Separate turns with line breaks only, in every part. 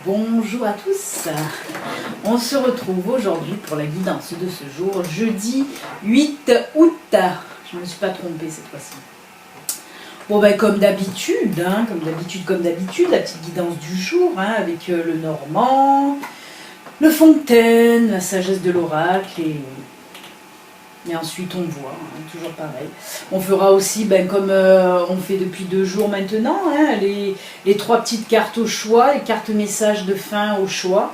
Bonjour à tous, on se retrouve aujourd'hui pour la guidance de ce jour, jeudi 8 août, je ne me suis pas trompée cette fois-ci. Bon ben comme d'habitude, la petite guidance du jour, avec le Normand, le Fontaine, la sagesse de l'oracle et ensuite on voit, toujours pareil. On fera aussi, comme on fait depuis 2 jours maintenant, les 3 petites cartes au choix, les cartes messages de fin au choix.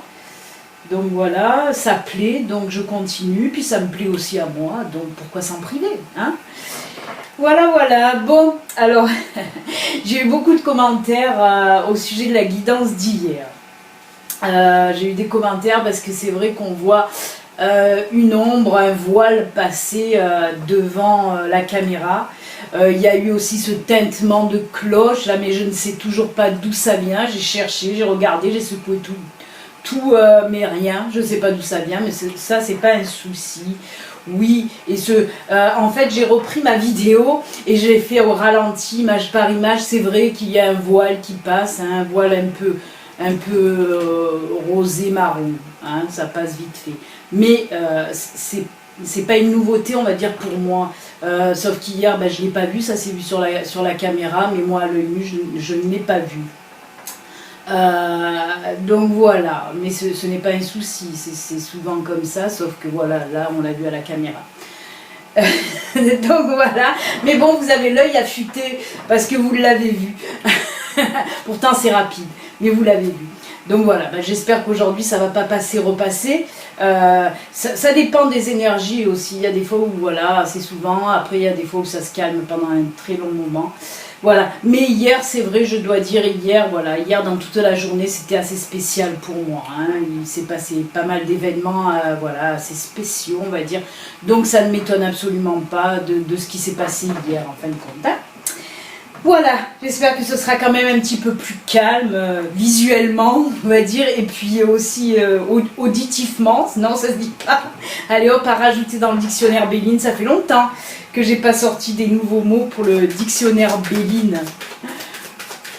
Donc voilà, ça plaît, donc je continue, puis ça me plaît aussi à moi, donc pourquoi s'en priver, Voilà, bon, alors, j'ai eu beaucoup de commentaires au sujet de la guidance d'hier. J'ai eu des commentaires parce que c'est vrai qu'on voit une ombre, un voile passer devant la caméra. Il y a eu aussi ce tintement de cloche là, mais je ne sais toujours pas d'où ça vient. J'ai cherché, j'ai regardé, j'ai secoué tout, mais rien. Je ne sais pas d'où ça vient, mais ça c'est pas un souci. Oui, et en fait j'ai repris ma vidéo et j'ai fait au ralenti, image par image. C'est vrai qu'il y a un voile qui passe, un voile un peu rosé marron, ça passe vite fait. Mais c'est pas une nouveauté, on va dire, pour moi. Sauf qu'hier, je ne l'ai pas vu, ça s'est vu sur la caméra, mais moi, à l'œil nu, je ne l'ai pas vu. Donc voilà, mais ce n'est pas un souci, c'est souvent comme ça, sauf que voilà, là, on l'a vu à la caméra. Donc voilà, mais bon, vous avez l'œil affûté parce que vous l'avez vu. Pourtant, c'est rapide, mais vous l'avez vu. Donc voilà, j'espère qu'aujourd'hui ça va pas passer, repasser. Ça dépend des énergies aussi. Il y a des fois où voilà, c'est souvent. Après, il y a des fois où ça se calme pendant un très long moment. Voilà. Mais hier, c'est vrai, je dois dire, hier dans toute la journée, c'était assez spécial pour moi. Il s'est passé pas mal d'événements, assez spéciaux, on va dire. Donc ça ne m'étonne absolument pas de ce qui s'est passé hier, en fin de compte. Voilà, j'espère que ce sera quand même un petit peu plus calme, visuellement, on va dire, et puis aussi auditivement, sinon ça se dit pas. Allez hop, à rajouter dans le dictionnaire Béline, ça fait longtemps que j'ai pas sorti des nouveaux mots pour le dictionnaire Béline.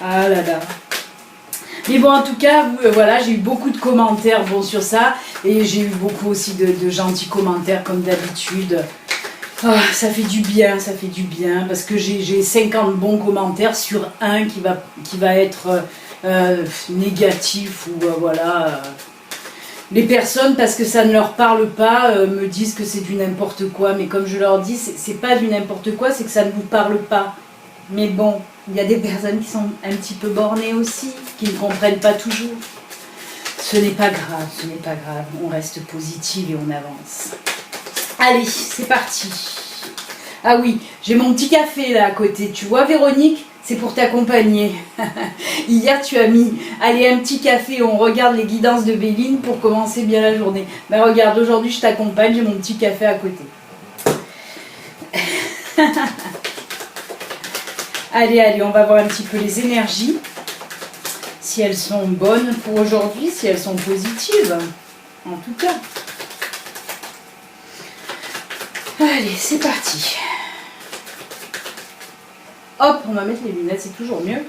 Ah là là. Mais bon, en tout cas, voilà, j'ai eu beaucoup de commentaires sur ça, et j'ai eu beaucoup aussi de gentils commentaires comme d'habitude. Oh, ça fait du bien, parce que j'ai 50 bons commentaires sur un qui va être négatif, ou voilà. Les personnes, parce que ça ne leur parle pas, me disent que c'est du n'importe quoi, mais comme je leur dis, c'est pas du n'importe quoi, c'est que ça ne vous parle pas. Mais bon, il y a des personnes qui sont un petit peu bornées aussi, qui ne comprennent pas toujours. Ce n'est pas grave, on reste positive et on avance. Allez, c'est parti. Ah oui, j'ai mon petit café là à côté. Tu vois, Véronique, c'est pour t'accompagner. Hier, tu as mis, allez, un petit café, on regarde les guidances de Béline pour commencer bien la journée. Regarde, aujourd'hui, je t'accompagne, j'ai mon petit café à côté. Allez, on va voir un petit peu les énergies. Si elles sont bonnes pour aujourd'hui, si elles sont positives. En tout cas. Allez, c'est parti. Hop, on va mettre les lunettes, c'est toujours mieux.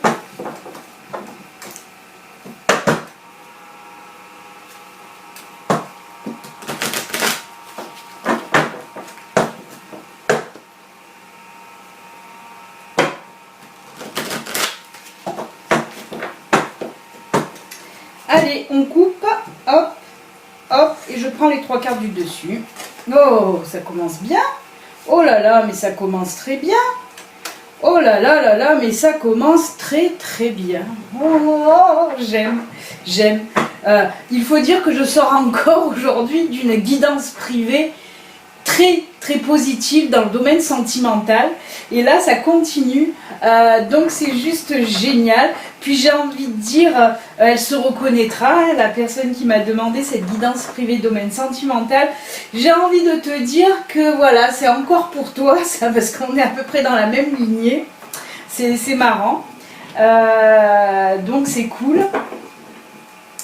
Allez, on coupe, hop, et je prends les 3 cartes du dessus. Oh, ça commence bien. Oh là là, mais ça commence très bien. Oh là là, mais ça commence très très bien. Oh, j'aime. Il faut dire que je sors encore aujourd'hui d'une guidance privée très très positive dans le domaine sentimental. Et là, ça continue. Donc c'est juste génial. Puis j'ai envie de dire, elle se reconnaîtra, la personne qui m'a demandé cette guidance privée domaine sentimental. J'ai envie de te dire que voilà, c'est encore pour toi, ça, parce qu'on est à peu près dans la même lignée. C'est marrant. Donc c'est cool.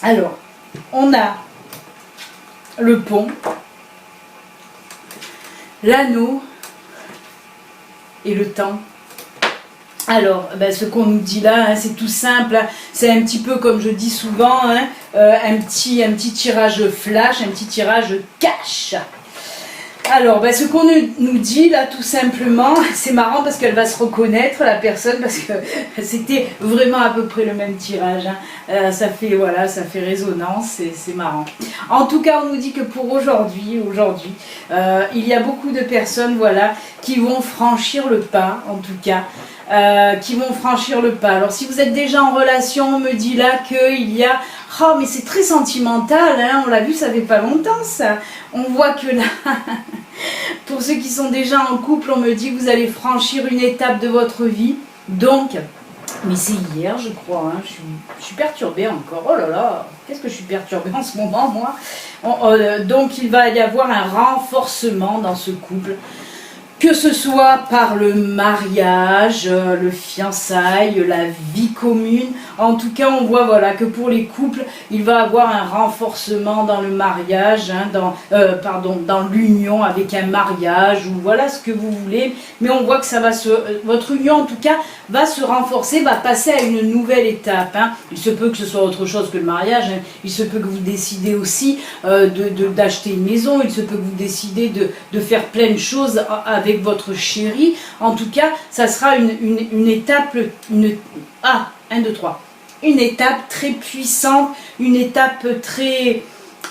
Alors, on a le pont, l'anneau et le temps. Alors, ce qu'on nous dit là, c'est tout simple, c'est un petit peu comme je dis souvent, un petit tirage flash, un petit tirage cash. Alors, ce qu'on nous dit là, tout simplement, c'est marrant parce qu'elle va se reconnaître, la personne, parce que c'était vraiment à peu près le même tirage. Hein. Ça fait résonance, c'est marrant. En tout cas, on nous dit que pour aujourd'hui, il y a beaucoup de personnes, voilà, qui vont franchir le pas, en tout cas. Qui vont franchir le pas. Alors si vous êtes déjà en relation, on me dit là qu'il y a... Oh mais c'est très sentimental, hein, on l'a vu, ça fait pas longtemps ça. On voit que là, pour ceux qui sont déjà en couple, on me dit que vous allez franchir une étape de votre vie. Donc, mais c'est hier je crois, hein, je suis perturbée encore, oh là là, qu'est-ce que je suis perturbée en ce moment moi. Donc il va y avoir un renforcement dans ce couple. Que ce soit par le mariage, le fiançailles, la vie commune, en tout cas on voit voilà, que pour les couples, il va y avoir un renforcement dans le mariage, hein, dans l'union avec un mariage, ou voilà ce que vous voulez, mais on voit que ça va votre union en tout cas va se renforcer, va passer à une nouvelle étape. Hein. Il se peut que ce soit autre chose que le mariage, hein. Il se peut que vous décidez aussi d'acheter une maison, il se peut que vous décidez de faire plein de choses avec votre chéri. En tout cas, ça sera une étape, une étape très puissante, une étape très,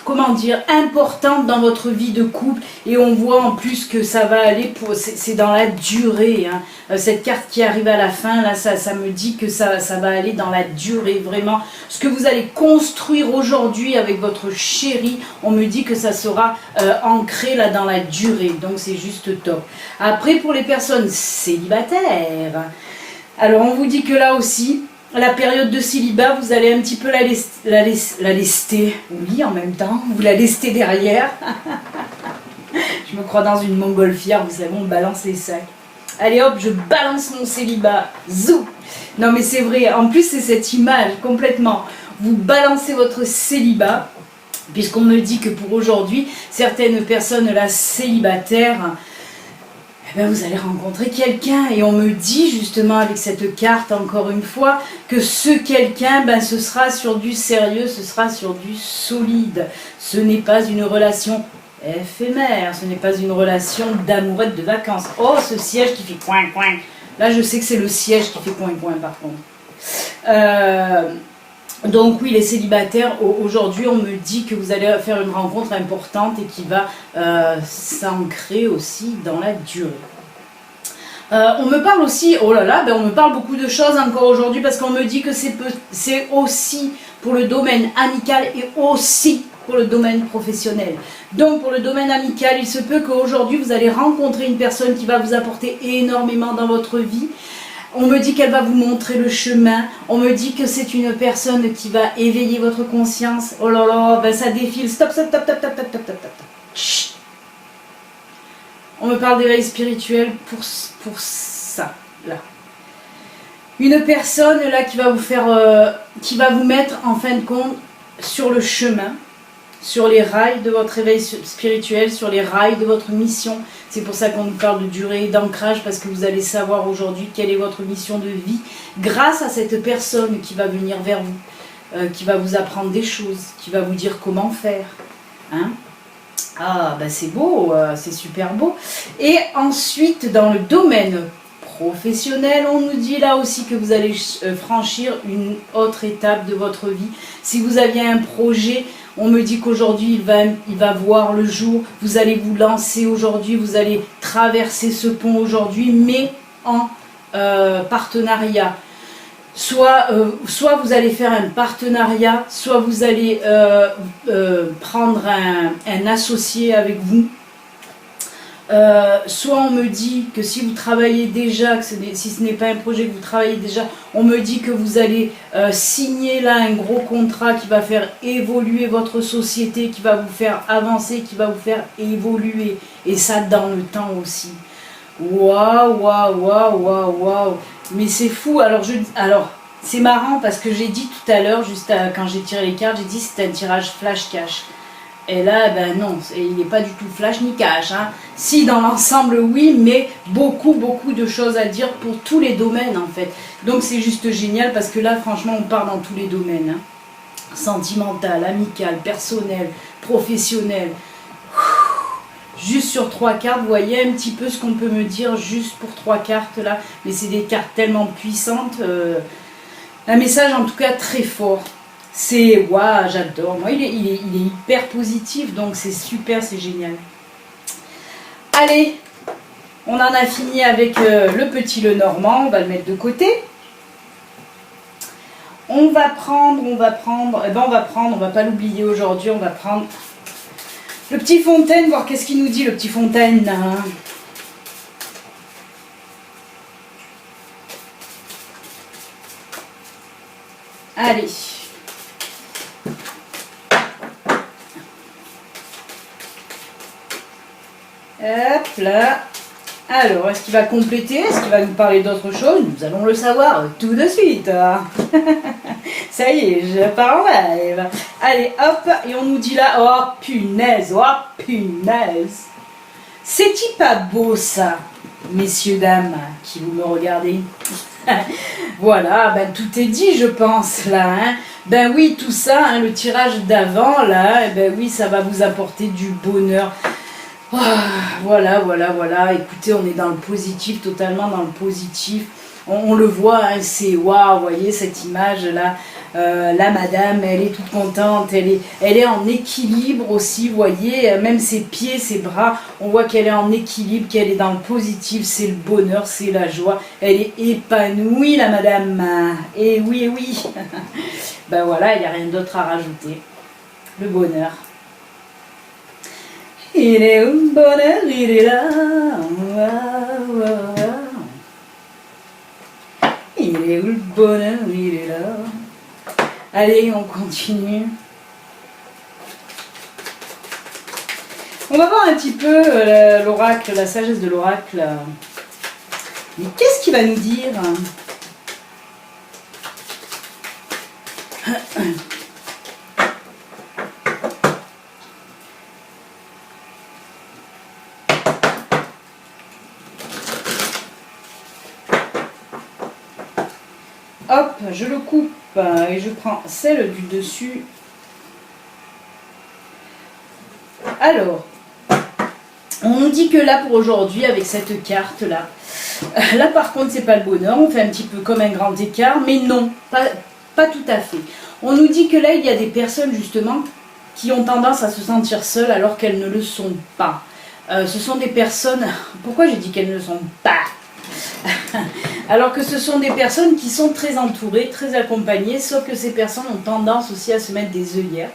comment dire, importante dans votre vie de couple. Et on voit en plus que ça va aller c'est dans la durée. Hein. Cette carte qui arrive à la fin, là, ça me dit que ça va aller dans la durée, vraiment. Ce que vous allez construire aujourd'hui avec votre chéri, on me dit que ça sera ancré là dans la durée. Donc c'est juste top. Après, pour les personnes célibataires, alors on vous dit que là aussi, la période de célibat, vous allez un petit peu la lester. Oui, en même temps, vous la lestez derrière. Je me crois dans une montgolfière, vous savez, on balance les sacs. Allez hop, je balance mon célibat. Zou. Non mais c'est vrai, en plus c'est cette image complètement. Vous balancez votre célibat, puisqu'on me dit que pour aujourd'hui, certaines personnes là célibataires, vous allez rencontrer quelqu'un. Et on me dit justement avec cette carte, encore une fois, que ce quelqu'un, ce sera sur du sérieux, ce sera sur du solide. Ce n'est pas une relation éphémère, ce n'est pas une relation d'amourette de vacances. Oh, ce siège qui fait coin coin. Là, je sais que c'est le siège qui fait coin coin par contre. Donc oui, les célibataires, aujourd'hui, on me dit que vous allez faire une rencontre importante et qui va s'ancrer aussi dans la durée. On me parle aussi, oh là là, on me parle beaucoup de choses encore aujourd'hui parce qu'on me dit que c'est aussi pour le domaine amical et aussi pour le domaine professionnel. Donc pour le domaine amical, il se peut qu'aujourd'hui vous allez rencontrer une personne qui va vous apporter énormément dans votre vie. On me dit qu'elle va vous montrer le chemin. On me dit que c'est une personne qui va éveiller votre conscience. Oh là là, ça défile. Stop, stop, stop, stop, stop, stop, stop, stop. Chut. On me parle d'éveil spirituel pour ça, là. Une personne là qui va vous faire, qui va vous mettre en fin de compte sur le chemin, sur les rails de votre éveil spirituel, sur les rails de votre mission. C'est pour ça qu'on nous parle de durée et d'ancrage, parce que vous allez savoir aujourd'hui quelle est votre mission de vie grâce à cette personne qui va venir vers vous, qui va vous apprendre des choses, qui va vous dire comment faire. Hein? Ah, c'est beau, c'est super beau. Et ensuite, dans le domaine professionnel, on nous dit là aussi que vous allez franchir une autre étape de votre vie. Si vous aviez un projet, on me dit qu'aujourd'hui il va voir le jour, vous allez vous lancer aujourd'hui, vous allez traverser ce pont aujourd'hui, mais en partenariat. Soit vous allez faire un partenariat, soit vous allez prendre un associé avec vous. Soit on me dit que si vous travaillez déjà, si ce n'est pas un projet que vous travaillez déjà, on me dit que vous allez signer là un gros contrat qui va faire évoluer votre société, qui va vous faire avancer, qui va vous faire évoluer. Et ça dans le temps aussi. Waouh, waouh, waouh, waouh, waouh. Mais c'est fou. Alors c'est marrant parce que j'ai dit tout à l'heure, quand j'ai tiré les cartes, j'ai dit c'était un tirage flash cash. Et là, non, il n'est pas du tout flash ni cash. Hein. Si, dans l'ensemble, oui, mais beaucoup, beaucoup de choses à dire pour tous les domaines, en fait. Donc, c'est juste génial parce que là, franchement, on part dans tous les domaines. Hein. sentimental, amical, personnel, professionnel. Juste sur 3 cartes, vous voyez un petit peu ce qu'on peut me dire juste pour 3 cartes là, mais c'est des cartes tellement puissantes. Un message en tout cas très fort. C'est waouh, j'adore. Moi, il est hyper positif, donc c'est super, c'est génial. Allez, on en a fini avec le petit le normand, on va le mettre de côté. On va prendre, on va pas l'oublier aujourd'hui, on va prendre le petit Fontaine, voir qu'est-ce qu'il nous dit le petit Fontaine. Allez. Hop là. Alors, est-ce qu'il va compléter? Est-ce qu'il va nous parler d'autre chose? Nous allons le savoir tout de suite. Ça y est, je pars en live. Allez, hop, et on nous dit là, oh punaise, C'est-il pas beau ça, messieurs, dames, qui vous me regardez? Voilà, ben tout est dit, je pense, là. Hein. Ben oui, tout ça, hein, le tirage d'avant, là, ben oui, ça va vous apporter du bonheur. Oh, voilà. Écoutez, on est dans le positif, totalement dans le positif. On le voit, hein, c'est waouh, vous voyez cette image-là. La madame, elle est toute contente, elle est en équilibre aussi, vous voyez, même ses pieds, ses bras, on voit qu'elle est en équilibre, qu'elle est dans le positif, c'est le bonheur, c'est la joie, elle est épanouie la madame, et oui, ben voilà, il n'y a rien d'autre à rajouter, le bonheur. Il est où le bonheur, il est là, il est où le bonheur, il est là. Allez, on continue. On va voir un petit peu l'oracle, la sagesse de l'oracle. Mais qu'est-ce qu'il va nous dire? Hop, je le coupe et je prends celle du dessus. Alors, on nous dit que là pour aujourd'hui, avec cette carte-là, là par contre c'est pas le bonheur, on fait un petit peu comme un grand écart, mais non, pas tout à fait. On nous dit que là il y a des personnes justement qui ont tendance à se sentir seules alors qu'elles ne le sont pas. Ce sont des personnes, pourquoi j'ai dit qu'elles ne le sont pas? Alors que ce sont des personnes qui sont très entourées, très accompagnées, sauf que ces personnes ont tendance aussi à se mettre des œillères,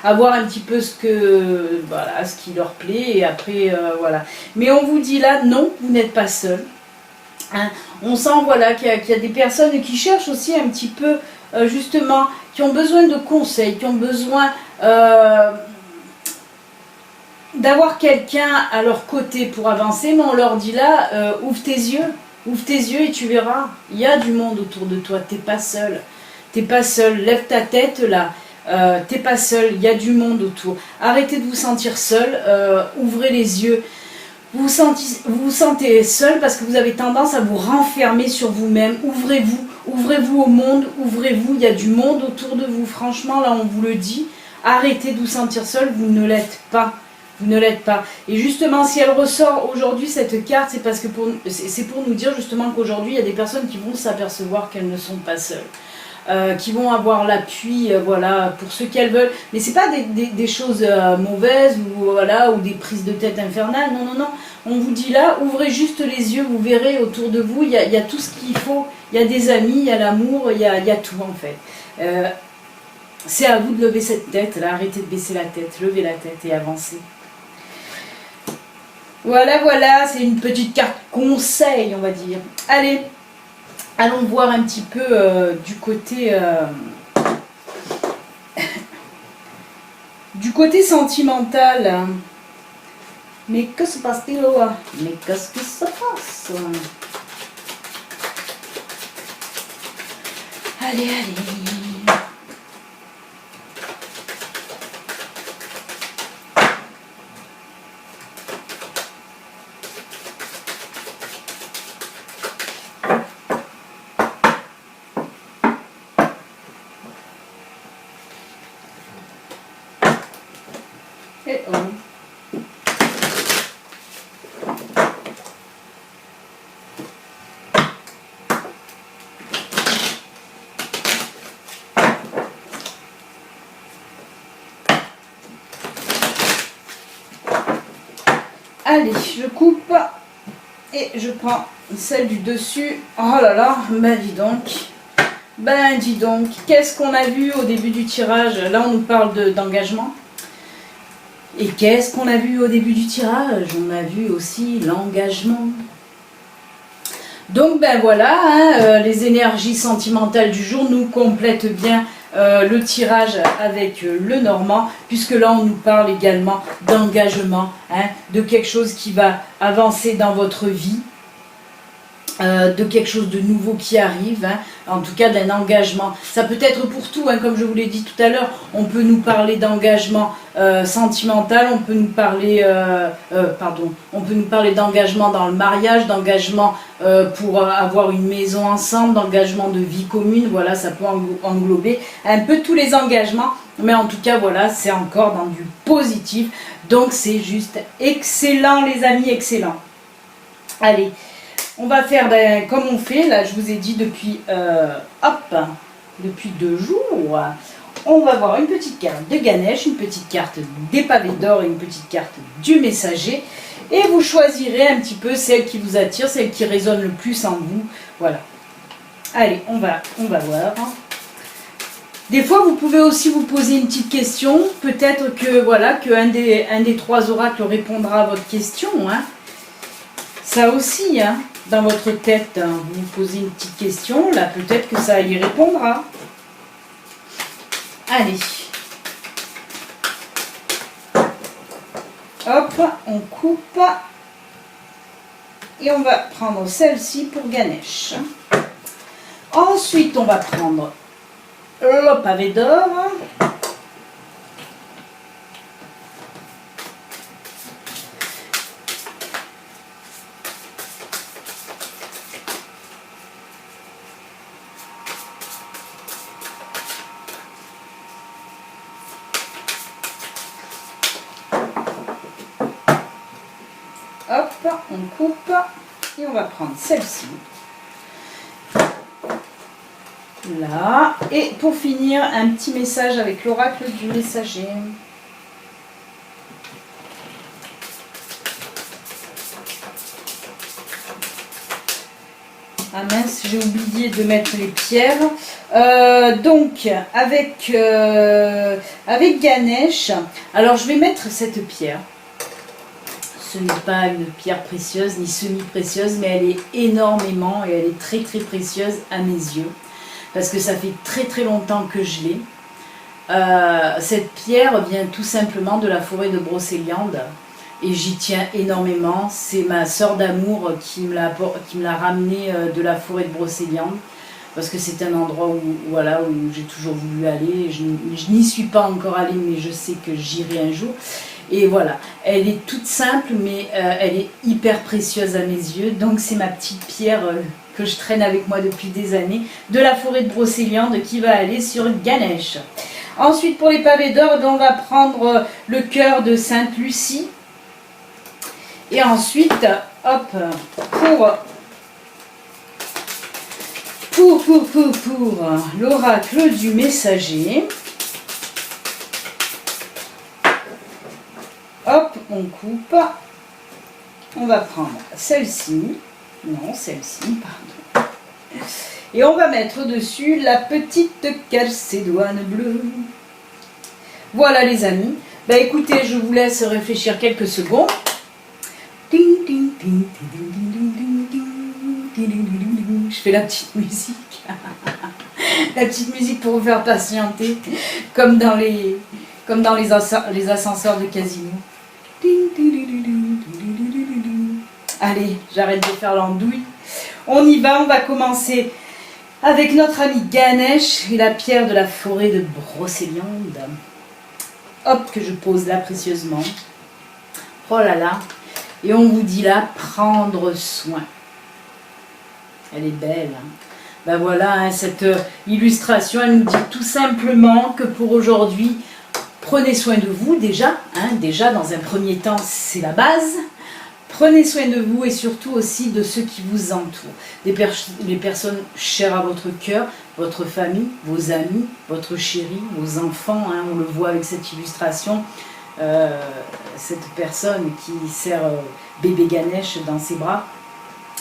à voir un petit peu ce qui leur plaît, et après, voilà. Mais on vous dit là, non, vous n'êtes pas seul. Hein. On sent, voilà, qu'il y a des personnes qui cherchent aussi un petit peu, justement, qui ont besoin de conseils, qui ont besoin d'avoir quelqu'un à leur côté pour avancer, mais on leur dit là, ouvre tes yeux et tu verras, il y a du monde autour de toi, t'es pas seul, lève ta tête là, t'es pas seul, il y a du monde autour, arrêtez de vous sentir seul, ouvrez les yeux, vous vous sentez seul parce que vous avez tendance à vous renfermer sur vous-même, ouvrez-vous au monde, ouvrez-vous, il y a du monde autour de vous, franchement là on vous le dit, arrêtez de vous sentir seul, vous ne l'êtes pas. Vous ne l'êtes pas. Et justement, si elle ressort aujourd'hui, cette carte, c'est parce que c'est pour nous dire justement qu'aujourd'hui, il y a des personnes qui vont s'apercevoir qu'elles ne sont pas seules. Qui vont avoir l'appui, voilà, pour ce qu'elles veulent. Mais c'est pas des choses mauvaises ou, voilà, ou des prises de tête infernales. Non. On vous dit là, ouvrez juste les yeux, vous verrez autour de vous, il y a tout ce qu'il faut. Il y a des amis, il y a l'amour, il y a tout en fait. C'est à vous de lever cette tête, là, arrêtez de baisser la tête, levez la tête et avancez. Voilà, c'est une petite carte conseil, on va dire. Allez, allons voir un petit peu du côté sentimental. Mais que se passe-t-il? Mais qu'est-ce qui se passe? Allez. Et oh. Allez, je coupe et je prends celle du dessus. Oh là là, ben dis donc. Ben dis donc, qu'est-ce qu'on a vu au début du tirage? Là, on nous parle d'engagement. Et qu'est-ce qu'on a vu au début du tirage? On a vu aussi l'engagement. Donc ben voilà, hein, les énergies sentimentales du jour nous complètent bien le tirage avec le Normand, puisque là on nous parle également d'engagement, hein, de quelque chose qui va avancer dans votre vie, de quelque chose de nouveau qui arrive, hein, en tout cas d'un engagement. Ça peut être pour tout, hein, comme je vous l'ai dit tout à l'heure, on peut nous parler d'engagement sentimental, on peut nous parler, on peut nous parler d'engagement dans le mariage, d'engagement pour avoir une maison ensemble, d'engagement de vie commune, voilà, ça peut englober un peu tous les engagements, mais en tout cas, voilà, c'est encore dans du positif, donc c'est juste excellent les amis, excellent. Allez, on va faire comme on fait, là je vous ai dit depuis, depuis 2 jours, on va voir une petite carte de Ganesh, une petite carte des pavés d'or et une petite carte du messager. Et vous choisirez un petit peu celle qui vous attire, celle qui résonne le plus en vous. Voilà. Allez, on va voir. Des fois, vous pouvez aussi vous poser une petite question. Peut-être que voilà, qu'un des 3 oracles répondra à votre question. Hein. Ça aussi, hein, dans votre tête, hein, vous vous posez une petite question. Là, peut-être que ça y répondra. Allez. Hop, on coupe. Et on va prendre celle-ci pour Ganesh. Ensuite, on va prendre le pavé d'or. Hop, on coupe et on va prendre celle-ci. Là. Et pour finir, un petit message avec l'oracle du messager. Ah mince, j'ai oublié de mettre les pierres. Donc, avec Ganesh, alors je vais mettre cette pierre. Ce n'est pas une pierre précieuse ni semi-précieuse, mais elle est énormément et elle est très très précieuse à mes yeux. Parce que ça fait très très longtemps que je l'ai. Cette pierre vient tout simplement de la forêt de Brocéliande. Et j'y tiens énormément. C'est ma sœur d'amour qui me l'a ramenée de la forêt de Brocéliande. Parce que c'est un endroit où j'ai toujours voulu aller. Je n'y suis pas encore allée, mais je sais que j'irai un jour. Et voilà, elle est toute simple, mais elle est hyper précieuse à mes yeux. Donc c'est ma petite pierre que je traîne avec moi depuis des années, de la forêt de Brocéliande, qui va aller sur Ganesh. Ensuite, pour les pavés d'or, on va prendre le cœur de Sainte Lucie. Et ensuite, hop, pour l'oracle du messager. Hop, on coupe. On va prendre celle-ci. Non, celle-ci, pardon. Et on va mettre dessus la petite calcédoine bleue. Voilà les amis. Bah écoutez, je vous laisse réfléchir quelques secondes. Je fais la petite musique. La petite musique pour vous faire patienter, comme dans les ascenseurs de casino. Allez, j'arrête de faire l'andouille. On y va, on va commencer avec notre ami Ganesh et la pierre de la forêt de Brocéliande. Hop, que je pose là précieusement. Oh là là. Et on vous dit là, prendre soin. Elle est belle. Hein. Ben voilà, hein, cette illustration, elle nous dit tout simplement que pour aujourd'hui, Prenez soin de vous déjà, hein, déjà dans un premier temps, c'est la base. Prenez soin de vous et surtout aussi de ceux qui vous entourent. Les personnes chères à votre cœur, votre famille, vos amis, votre chéri, vos enfants, hein, on le voit avec cette illustration. Cette personne qui serre bébé Ganesh dans ses bras.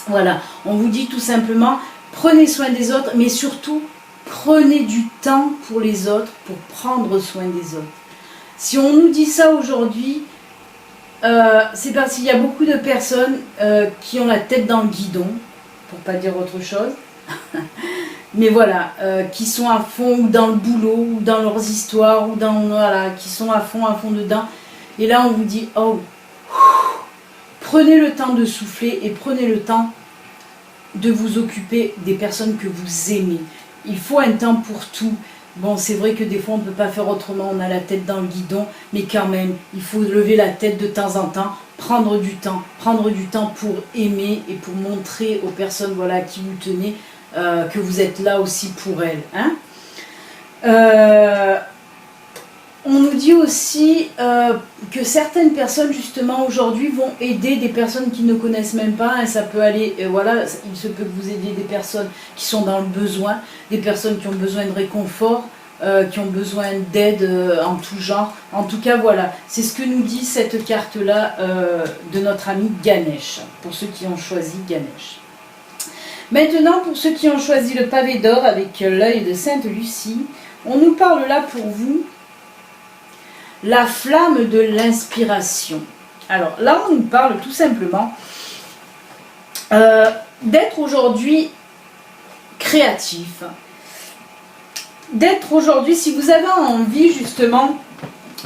Voilà, on vous dit tout simplement, prenez soin des autres, mais surtout, prenez du temps pour les autres, pour prendre soin des autres. Si on nous dit ça aujourd'hui, c'est parce qu'il y a beaucoup de personnes qui ont la tête dans le guidon, pour pas dire autre chose. Mais voilà, qui sont à fond ou dans le boulot, ou dans leurs histoires, ou dans, voilà, qui sont à fond dedans. Et là, on vous dit, oh, prenez le temps de souffler et prenez le temps de vous occuper des personnes que vous aimez. Il faut un temps pour tout. Bon, c'est vrai que des fois, on ne peut pas faire autrement, on a la tête dans le guidon, mais quand même, il faut lever la tête de temps en temps, prendre du temps pour aimer et pour montrer aux personnes, voilà, à qui vous tenez, que vous êtes là aussi pour elles. Hein. On nous dit aussi que certaines personnes justement aujourd'hui vont aider des personnes qui ne connaissent même pas. Hein, ça peut aller, voilà, il se peut que vous aidiez des personnes qui sont dans le besoin, des personnes qui ont besoin de réconfort, qui ont besoin d'aide en tout genre. En tout cas, voilà, c'est ce que nous dit cette carte-là de notre ami Ganesh, pour ceux qui ont choisi Ganesh. Maintenant, pour ceux qui ont choisi le pavé d'or avec l'œil de Sainte Lucie, on nous parle là pour vous la flamme de l'inspiration. Alors là, on nous parle tout simplement d'être aujourd'hui créatif, d'être aujourd'hui, si vous avez envie justement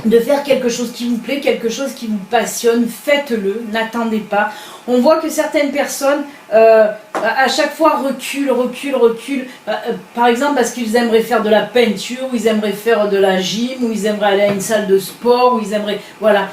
de faire quelque chose qui vous plaît, quelque chose qui vous passionne, faites-le, n'attendez pas. On voit que certaines personnes à chaque fois reculent, par exemple parce qu'ils aimeraient faire de la peinture, ou ils aimeraient faire de la gym, ou ils aimeraient aller à une salle de sport, ou ils aimeraient, voilà.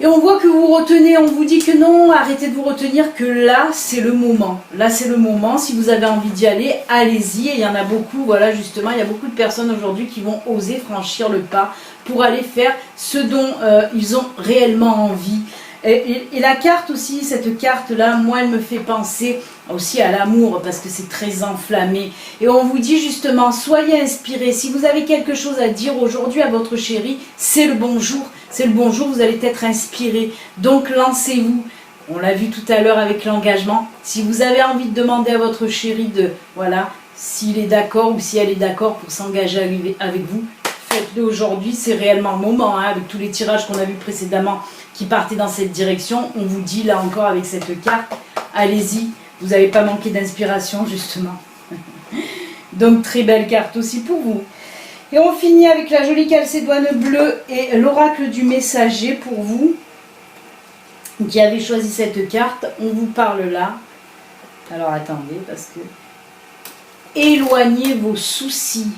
Et on voit que vous retenez, on vous dit que non, arrêtez de vous retenir, que là c'est le moment. Là c'est le moment, si vous avez envie d'y aller, allez-y. Et il y en a beaucoup, voilà justement, il y a beaucoup de personnes aujourd'hui qui vont oser franchir le pas pour aller faire ce dont ils ont réellement envie. Et la carte aussi, cette carte-là, moi elle me fait penser aussi à l'amour parce que c'est très enflammé. Et on vous dit justement, soyez inspirés. Si vous avez quelque chose à dire aujourd'hui à votre chéri, c'est le bon jour. C'est le bon jour, vous allez être inspiré. Donc lancez-vous. On l'a vu tout à l'heure avec l'engagement. Si vous avez envie de demander à votre chéri de, voilà, s'il est d'accord ou si elle est d'accord pour s'engager avec vous, faites-le aujourd'hui, c'est réellement le moment, hein, avec tous les tirages qu'on a vus précédemment qui partaient dans cette direction. On vous dit là encore avec cette carte, allez-y, vous n'avez pas manqué d'inspiration justement. Donc très belle carte aussi pour vous. Et on finit avec la jolie calcédoine bleue et l'oracle du messager pour vous qui avez choisi cette carte. On vous parle là. Alors attendez parce que éloignez vos soucis.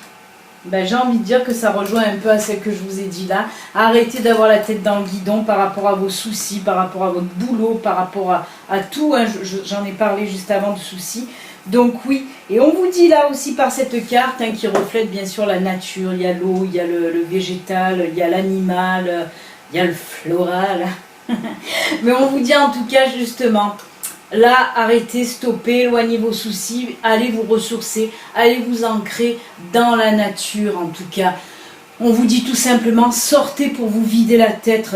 Ben, j'ai envie de dire que ça rejoint un peu à celle que je vous ai dit là. Arrêtez d'avoir la tête dans le guidon par rapport à vos soucis, par rapport à votre boulot, par rapport à tout. Hein. J'en ai parlé juste avant de soucis. Donc oui, et on vous dit là aussi par cette carte hein, qui reflète bien sûr la nature. Il y a l'eau, il y a le végétal, il y a l'animal, il y a le floral. Mais on vous dit en tout cas justement... Là, arrêtez, stoppez, éloignez vos soucis, allez vous ressourcer, allez vous ancrer dans la nature en tout cas. On vous dit tout simplement, sortez pour vous vider la tête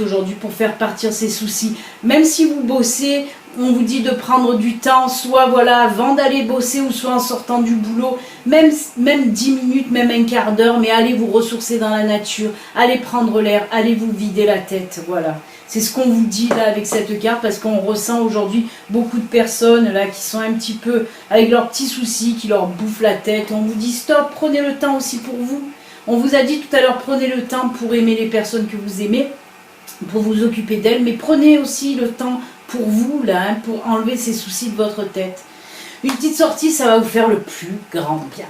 aujourd'hui, pour faire partir ces soucis. Même si vous bossez, on vous dit de prendre du temps, soit voilà, avant d'aller bosser ou soit en sortant du boulot, même 10 minutes, même un quart d'heure, mais allez vous ressourcer dans la nature, allez prendre l'air, allez vous vider la tête, voilà. C'est ce qu'on vous dit là avec cette carte parce qu'on ressent aujourd'hui beaucoup de personnes là qui sont un petit peu avec leurs petits soucis, qui leur bouffent la tête. On vous dit stop, prenez le temps aussi pour vous. On vous a dit tout à l'heure, prenez le temps pour aimer les personnes que vous aimez, pour vous occuper d'elles, mais prenez aussi le temps pour vous là, hein, pour enlever ces soucis de votre tête. Une petite sortie, ça va vous faire le plus grand bien.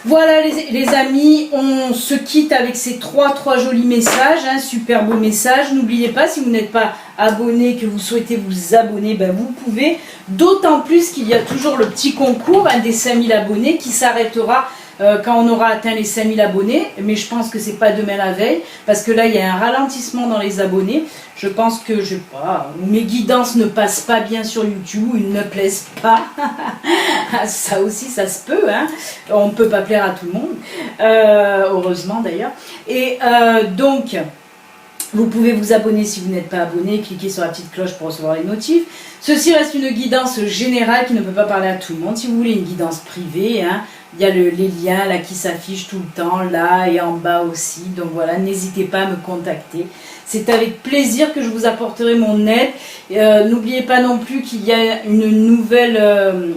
Voilà les amis, on se quitte avec ces trois jolis messages, hein, super beaux messages. N'oubliez pas, si vous n'êtes pas abonné, que vous souhaitez vous abonner, ben vous pouvez. D'autant plus qu'il y a toujours le petit concours hein, des 5000 abonnés qui s'arrêtera quand on aura atteint les 5000 abonnés, mais je pense que c'est pas demain la veille, parce que là il y a un ralentissement dans les abonnés. Je pense que, je sais pas, mes guidances ne passent pas bien sur YouTube, ou ils ne me plaisent pas. Ça aussi, ça se peut, hein. On ne peut pas plaire à tout le monde, heureusement d'ailleurs. Et donc, vous pouvez vous abonner si vous n'êtes pas abonné, cliquez sur la petite cloche pour recevoir les notifs. Ceci reste une guidance générale qui ne peut pas parler à tout le monde. Si vous voulez une guidance privée, hein, il y a les liens là qui s'affichent tout le temps, là et en bas aussi. Donc voilà, n'hésitez pas à me contacter. C'est avec plaisir que je vous apporterai mon aide. N'oubliez pas non plus qu'il y a une nouvelle...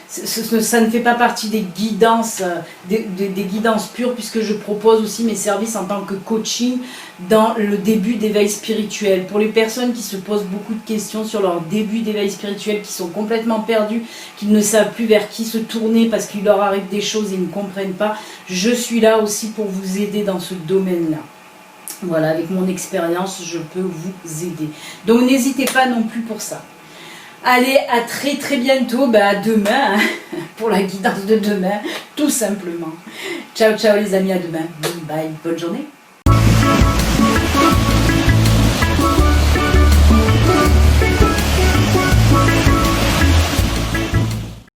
ça ne fait pas partie des guidances, des guidances pures, puisque je propose aussi mes services en tant que coaching dans le début d'éveil spirituel. Pour les personnes qui se posent beaucoup de questions sur leur début d'éveil spirituel, qui sont complètement perdus, qui ne savent plus vers qui se tourner parce qu'il leur arrive des choses et ils ne comprennent pas, je suis là aussi pour vous aider dans ce domaine-là. Voilà, avec mon expérience, je peux vous aider. Donc n'hésitez pas non plus pour ça. Allez, à très très bientôt, à demain, hein, pour la guidance de demain, tout simplement. Ciao ciao les amis, à demain. Bye, bonne journée.